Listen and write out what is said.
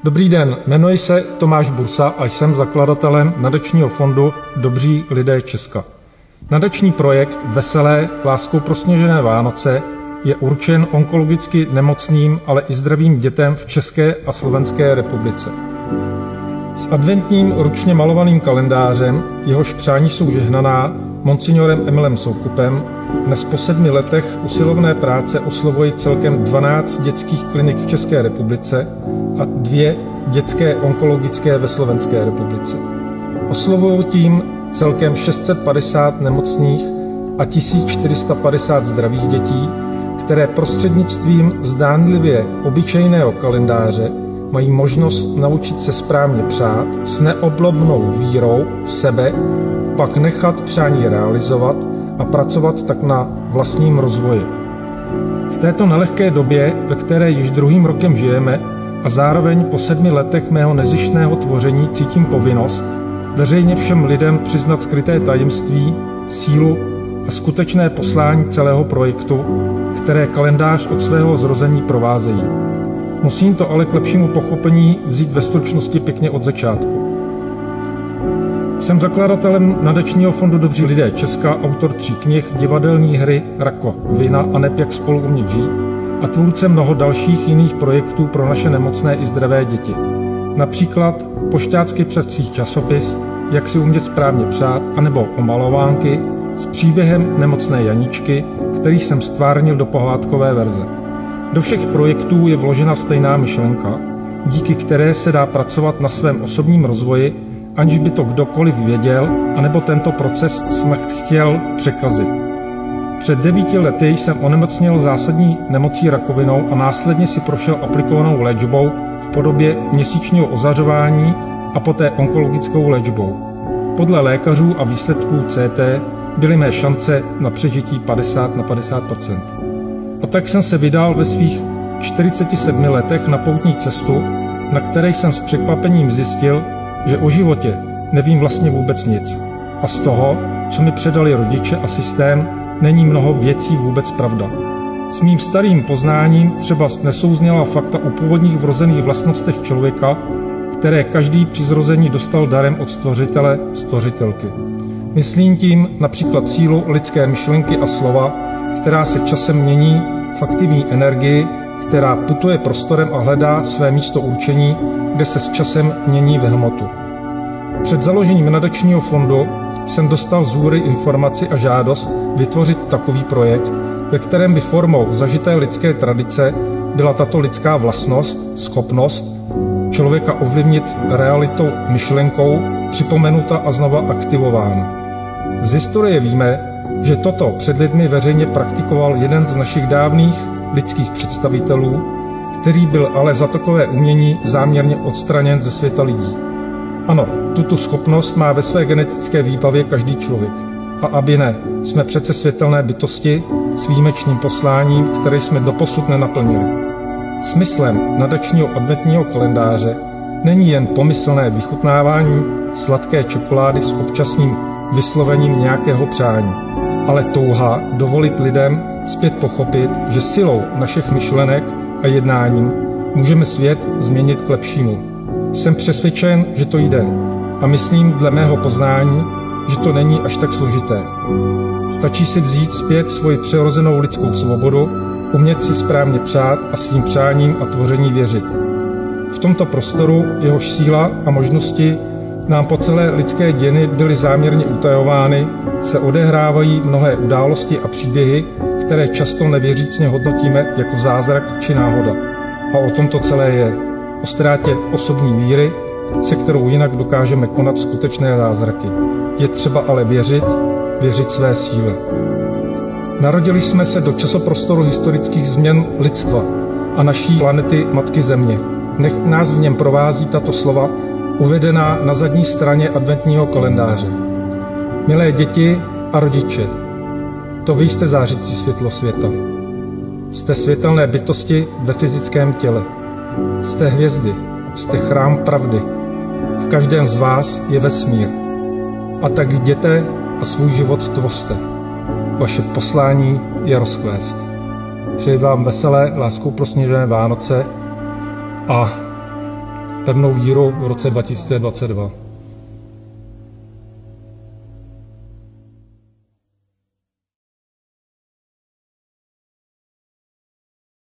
Dobrý den, jmenuji se Tomáš Bursa a jsem zakladatelem nadačního fondu Dobří lidé Česka. Nadační projekt Veselé, láskou prosněžené Vánoce je určen onkologicky nemocným, ale i zdravým dětem v České a Slovenské republice. S adventním ručně malovaným kalendářem, jehož přání jsou žehnaná, monsignorem Emilem Soukupem, dnes po 7 letech usilovné práce oslovují celkem 12 dětských klinik v České republice a 2 dětské onkologické ve Slovenské republice. Oslovují tím celkem 650 nemocných a 1450 zdravých dětí, které prostřednictvím zdánlivě obyčejného kalendáře mají možnost naučit se správně přát s neoblomnou vírou v sebe, pak nechat přání realizovat a pracovat tak na vlastním rozvoji. V této nelehké době, ve které již druhým rokem žijeme a zároveň po 7 letech mého nezištného tvoření cítím povinnost veřejně všem lidem přiznat skryté tajemství, sílu a skutečné poslání celého projektu, které kalendář od svého zrození provázejí. Musím to ale k lepšímu pochopení vzít ve stručnosti pěkně od začátku. Jsem zakladatelem nadačního fondu Dobří lidé Česka, autor 3 knih, divadelní hry Rakovina a Neb jak spolu umět žít a tvůrcem mnoho dalších jiných projektů pro naše nemocné i zdravé děti. Například pošťácky psací časopis Jak si umět správně přát anebo omalovánky s příběhem nemocné Janičky, který jsem stvárnil do pohádkové verze. Do všech projektů je vložena stejná myšlenka, díky které se dá pracovat na svém osobním rozvoji, aniž by to kdokoliv věděl, anebo tento proces snad chtěl překazit. Před 9 lety jsem onemocněl zásadní nemocí rakovinou a následně si prošel aplikovanou léčbou v podobě měsíčního ozařování a poté onkologickou léčbou. Podle lékařů a výsledků CT byly mé šance na přežití 50/50%. A tak jsem se vydal ve svých 47 letech na poutní cestu, na které jsem s překvapením zjistil, že o životě nevím vlastně vůbec nic. A z toho, co mi předali rodiče a systém, není mnoho věcí vůbec pravda. S mým starým poznáním třeba nesouzněla fakta o původních vrozených vlastnostech člověka, které každý při zrození dostal darem od stvořitele, stvořitelky. Myslím tím například sílu lidské myšlenky a slova, která se časem mění v aktivní energii, která putuje prostorem a hledá své místo určení, kde se s časem mění ve hmotu. Před založením nadačního fondu jsem dostal z hůry informaci a žádost vytvořit takový projekt, ve kterém by formou zažité lidské tradice byla tato lidská vlastnost, schopnost člověka ovlivnit realitou myšlenkou připomenuta a znova aktivována. Z historie víme, že toto před lidmi veřejně praktikoval jeden z našich dávných lidských představitelů, který byl ale za takové umění záměrně odstraněn ze světa lidí. Ano, tuto schopnost má ve své genetické výbavě každý člověk. A aby ne, jsme přece světelné bytosti s výjimečným posláním, které jsme doposud nenaplnili. Smyslem nadačního adventního kalendáře není jen pomyslné vychutnávání sladké čokolády s občasným vyslovením nějakého přání, ale touha dovolit lidem zpět pochopit, že silou našich myšlenek a jednáním můžeme svět změnit k lepšímu. Jsem přesvědčen, že to jde a myslím dle mého poznání, že to není až tak složité. Stačí si vzít zpět svoji přirozenou lidskou svobodu, umět si správně přát a svým přáním a tvoření věřit. V tomto prostoru, jehož síla a možnosti nám po celé lidské dějiny byly záměrně utajovány, se odehrávají mnohé události a příběhy, které často nevěřícně hodnotíme jako zázrak či náhoda. A o tom to celé je. O ztrátě osobní víry, se kterou jinak dokážeme konat skutečné zázraky. Je třeba ale věřit své síle. Narodili jsme se do časoprostoru historických změn lidstva a naší planety Matky Země. Nech nás v něm provází tato slova, uvedená na zadní straně adventního kalendáře. Milé děti a rodiče, to vy jste zářící světlo světa. Jste světelné bytosti ve fyzickém těle. Jste hvězdy, jste chrám pravdy. V každém z vás je vesmír. A tak jděte a svůj život tvořte. Vaše poslání je rozkvést. Přeji vám veselé, láskou prosněžené Vánoce a pevnou víru v roce 2022.